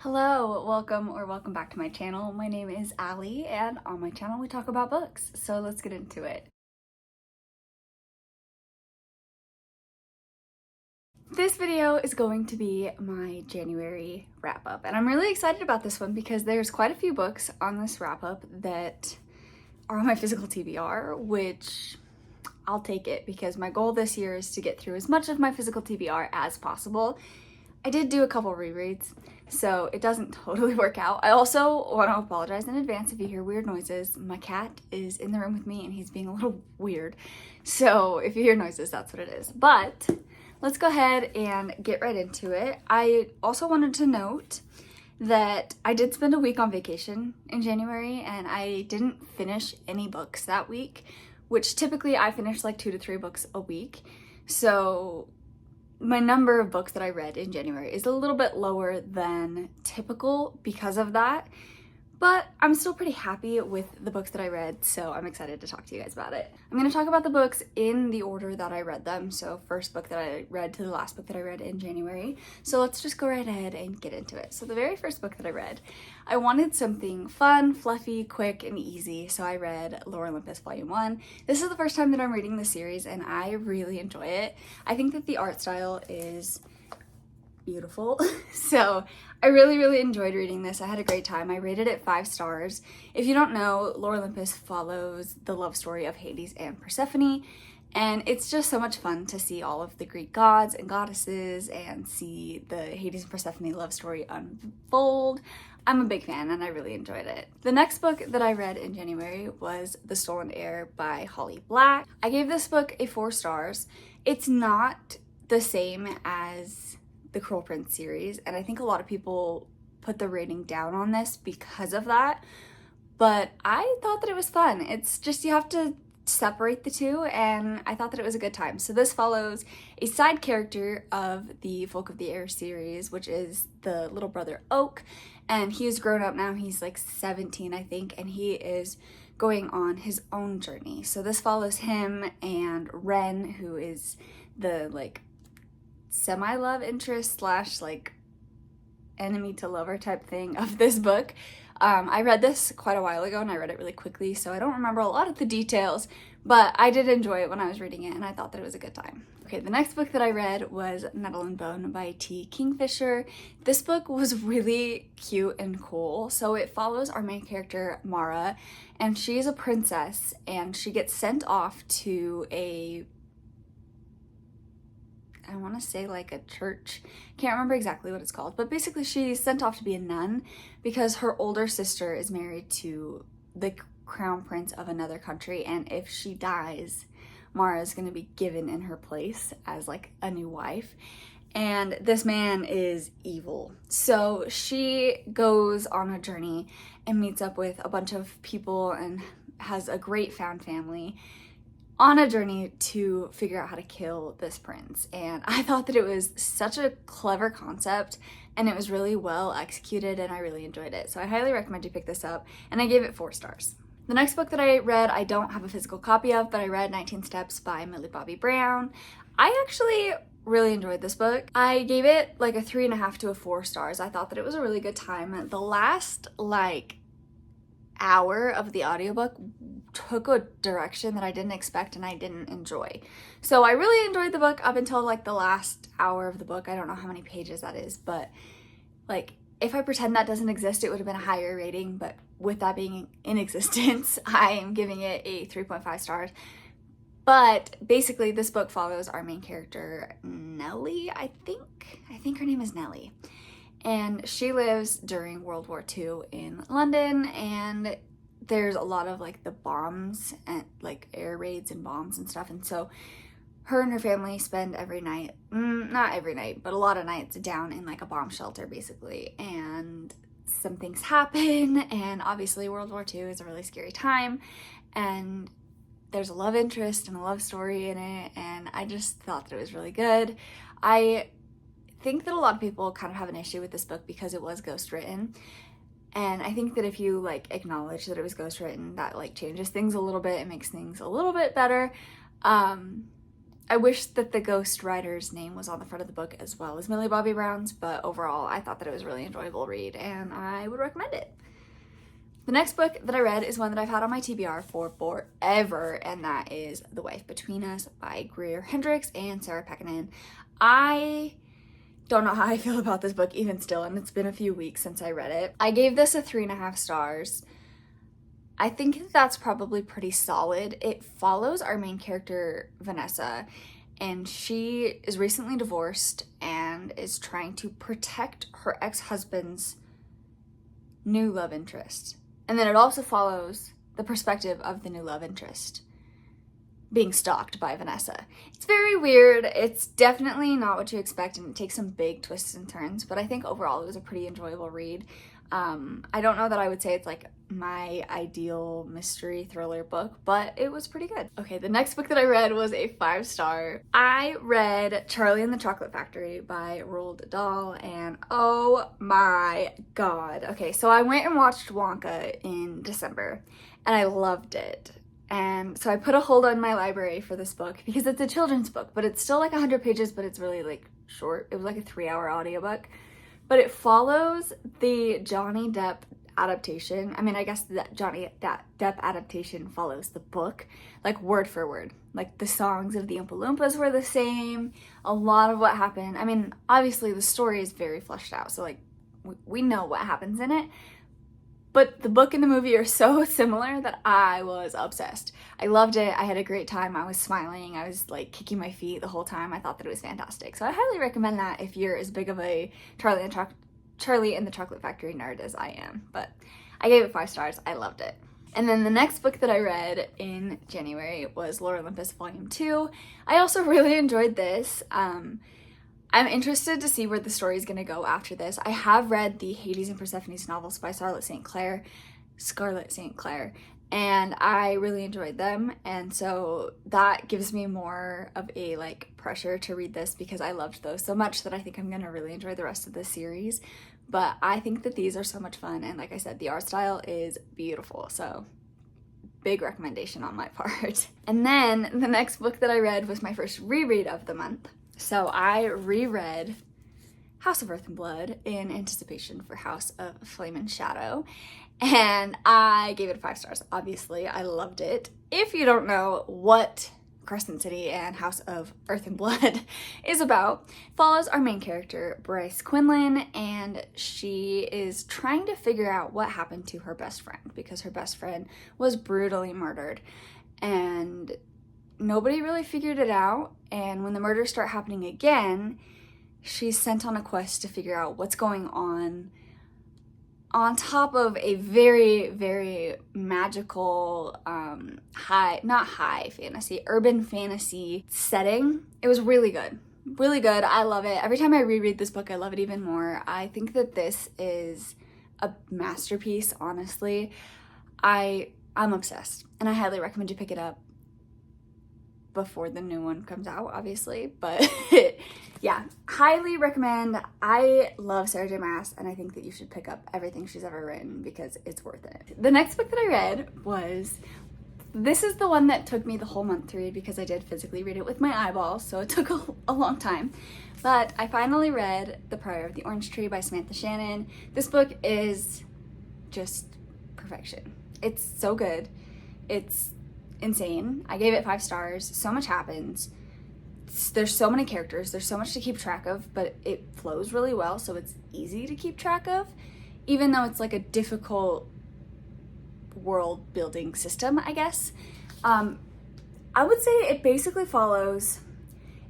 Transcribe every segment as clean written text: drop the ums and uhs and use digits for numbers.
Hello, welcome back to my channel. My name is Allie and on my channel we talk about books, so let's get into it. This video is going to be my January wrap-up, and I'm really excited about this one because there's quite a few books on this wrap-up that are on my physical TBR, which I'll take it because my goal this year is to get through as much of my physical TBR as possible. I did do a couple rereads, so it doesn't totally work out. I also want to apologize in advance if you hear weird noises. My cat is in the room with me and he's being a little weird. So if you hear noises, that's what it is. But let's go ahead and get right into it. I also wanted to note that I did spend a week on vacation in January and I didn't finish any books that week, which typically I finish like 2 to 3 books a week. So my number of books that I read in January is a little bit lower than typical because of that, but I'm still pretty happy with the books that I read, so I'm excited to talk to you guys about it. I'm going to talk about the books in the order that I read them, so first book that I read to the last book that I read in January. So let's just go right ahead and get into it. So the very first book that I read, I wanted something fun, fluffy, quick, and easy, so I read Lore Olympus Volume 1. This is the first time that I'm reading the series, and I really enjoy it. I think that the art style is beautiful. So I really enjoyed reading this. I had a great time. I rated it 5 stars. If you don't know, Lore Olympus follows the love story of Hades and Persephone, and it's just so much fun to see all of the Greek gods and goddesses and see the Hades and Persephone love story unfold. I'm a big fan and I really enjoyed it. The next book that I read in January was The Stolen Heir by Holly Black. I gave this book a 4 stars. It's not the same as the Cruel Prince series, and I think a lot of people put the rating down on this because of that, but I thought that it was fun. It's just you have to separate the two, and I thought that it was a good time. So this follows a side character of the Folk of the Air series, which is the little brother Oak, and he is grown up now. He's like 17, I think, and he is going on his own journey. So this follows him and Ren, who is the like semi-love interest slash like enemy to lover type thing of this book. I read this quite a while ago and I read it really quickly, so I don't remember a lot of the details, but I did enjoy it when I was reading it and I thought that it was a good time. Okay, the next book that I read was Metal and Bone by T. Kingfisher. This book was really cute and cool. So it follows our main character, Mara, and she's a princess and she gets sent off to I want to say like a church. Can't remember exactly what it's called, but basically she's sent off to be a nun because her older sister is married to the crown prince of another country, and if she dies, Mara is going to be given in her place as like a new wife. And this man is evil. So she goes on a journey and meets up with a bunch of people and has a great found family on a journey to figure out how to kill this prince. And I thought that it was such a clever concept and it was really well executed and I really enjoyed it. So I highly recommend you pick this up, and I gave it 4 stars. The next book that I read, I don't have a physical copy of, but I read 19 Steps by Millie Bobby Brown. I actually really enjoyed this book. I gave it like a 3.5 to a 4 stars. I thought that it was a really good time. The last like hour of the audiobook took a direction that I didn't expect and I didn't enjoy. So I really enjoyed the book up until like the last hour of the book. I don't know how many pages that is, but like if I pretend that doesn't exist, it would have been a higher rating, but with that being in existence, I am giving it a 3.5 stars. But basically this book follows our main character, Nellie, I think her name is Nellie. And she lives during World War II in London, and there's a lot of like the bombs and like air raids and bombs and stuff. And so her and her family spend every night, not every night, but a lot of nights down in like a bomb shelter basically. And some things happen, and obviously World War II is a really scary time, and there's a love interest and a love story in it, and I just thought that it was really good. I think that a lot of people kind of have an issue with this book because it was ghostwritten, and I think that if you like acknowledge that it was ghostwritten, that like changes things a little bit. It makes things a little bit better. I wish that the ghost writer's name was on the front of the book as well as Millie Bobby Brown's, but overall I thought that it was a really enjoyable read and I would recommend it. The next book that I read is one that I've had on my TBR for forever, and that is The Wife Between Us by Greer Hendricks and Sarah Pekkanen. I don't know how I feel about this book even still, and it's been a few weeks since I read it. I gave this a 3.5 stars. I think that's probably pretty solid. It follows our main character, Vanessa, and she is recently divorced and is trying to protect her ex-husband's new love interest. And then it also follows the perspective of the new love interest being stalked by Vanessa. It's very weird. It's definitely not what you expect, and it takes some big twists and turns, but I think overall it was a pretty enjoyable read. I don't know that I would say it's like my ideal mystery thriller book, but it was pretty good. Okay, the next book that I read was a 5-star. I read Charlie and the Chocolate Factory by Roald Dahl, and oh my god. Okay, so I went and watched Wonka in December, and I loved it. And so I put a hold on my library for this book because it's a children's book, but it's still like 100 pages, but it's really like short. It was like a 3-hour audiobook. But it follows the Johnny Depp adaptation. I mean, I guess that Johnny Depp adaptation follows the book, like word for word. Like the songs of the Oompa Loompas were the same. A lot of what happened. I mean, obviously the story is very fleshed out, so like we know what happens in it. But the book and the movie are so similar that I was obsessed. I loved it. I had a great time. I was smiling. I was like kicking my feet the whole time. I thought that it was fantastic. So I highly recommend that if you're as big of a Charlie and the Chocolate Factory nerd as I am. But I gave it 5 stars. I loved it. And then the next book that I read in January was Lore Olympus Volume 2. I also really enjoyed this. I'm interested to see where the story is going to go after this. I have read the Hades and Persephone's novels by Scarlett St. Clair, and I really enjoyed them, and so that gives me more of a like pressure to read this because I loved those so much that I think I'm going to really enjoy the rest of the series. But I think that these are so much fun, and like I said, the art style is beautiful, so big recommendation on my part. And then the next book that I read was my first reread of the month. So I reread House of Earth and Blood in anticipation for House of Flame and Shadow, and I gave it 5 stars. Obviously, I loved it. If you don't know what Crescent City and House of Earth and Blood is about, it follows our main character, Bryce Quinlan, and she is trying to figure out what happened to her best friend because her best friend was brutally murdered, and nobody really figured it out. And when the murders start happening again, she's sent on a quest to figure out what's going on top of a very, very magical, urban fantasy setting. It was really good. Really good. I love it. Every time I reread this book, I love it even more. I think that this is a masterpiece, honestly. I'm obsessed, and I highly recommend you pick it up before the new one comes out, obviously, but yeah, highly recommend. I love Sarah J. Maas, and I think that you should pick up everything she's ever written because it's worth it. The next book that I read was, this is the one that took me the whole month to read because I did physically read it with my eyeballs, so it took a long time, but I finally read The Prior of the Orange Tree by Samantha Shannon. This book is just perfection. It's so good. It's insane. I gave it 5 stars. So much happens. There's so many characters. There's so much to keep track of, but it flows really well, so it's easy to keep track of, even though it's like a difficult world building system, I guess. I would say it basically follows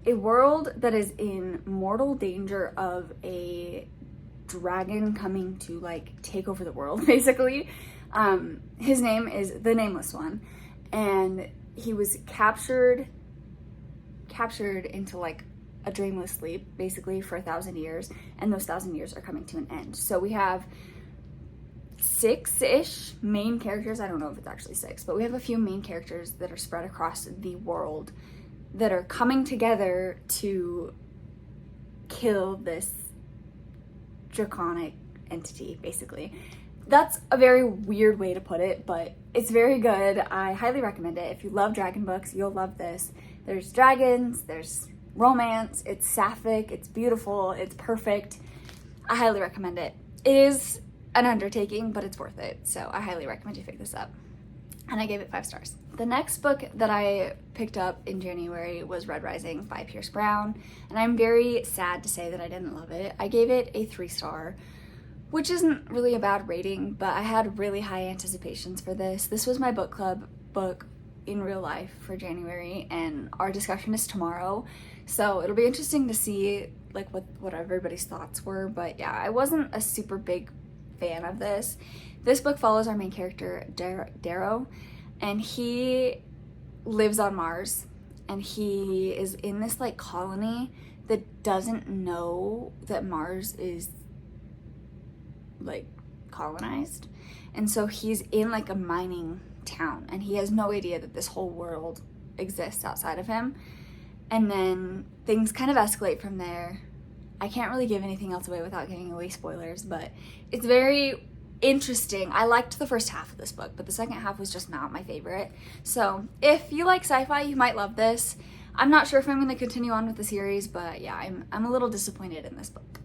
a world that is in mortal danger of a dragon coming to like take over the world, basically. His name is the Nameless One, and he was captured into like a dreamless sleep basically for 1,000 years, and those 1,000 years are coming to an end. So we have 6-ish main characters. I don't know if it's actually 6, but we have a few main characters that are spread across the world that are coming together to kill this draconic entity, basically. That's a very weird way to put it, but it's very good. I highly recommend it. If you love dragon books, you'll love this. There's dragons, there's romance, it's sapphic, it's beautiful, it's perfect. I highly recommend it. It is an undertaking, but it's worth it. So I highly recommend you pick this up. And I gave it 5 stars. The next book that I picked up in January was Red Rising by Pierce Brown, and I'm very sad to say that I didn't love it. I gave it a 3-star, which isn't really a bad rating, but I had really high anticipations for this. This was my book club book in real life for January, and our discussion is tomorrow, so it'll be interesting to see like what everybody's thoughts were. But yeah, I wasn't a super big fan of this. This book follows our main character, Darrow, and he lives on Mars, and he is in this like colony that doesn't know that Mars is like colonized. And so he's in like a mining town, and he has no idea that this whole world exists outside of him. And then things kind of escalate from there. I can't really give anything else away without giving away spoilers, but it's very interesting. I liked the first half of this book, but the second half was just not my favorite. So if you like sci-fi, you might love this. I'm not sure if I'm going to continue on with the series, but yeah, I'm a little disappointed in this book.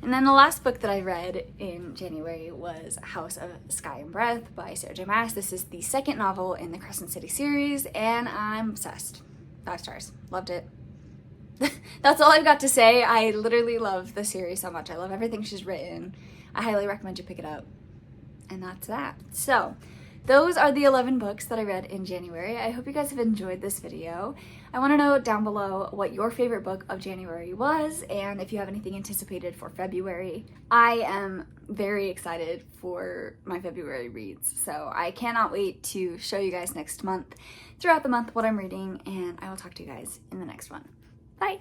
And then the last book that I read in January was House of Sky and Breath by Sarah J. Maas. This is the second novel in the Crescent City series, and I'm obsessed. 5 stars. Loved it. That's all I've got to say. I literally love the series so much. I love everything she's written. I highly recommend you pick it up. And that's that. So those are the 11 books that I read in January. I hope you guys have enjoyed this video. I want to know down below what your favorite book of January was, and if you have anything anticipated for February. I am very excited for my February reads, so I cannot wait to show you guys next month, throughout the month, what I'm reading, and I will talk to you guys in the next one. Bye!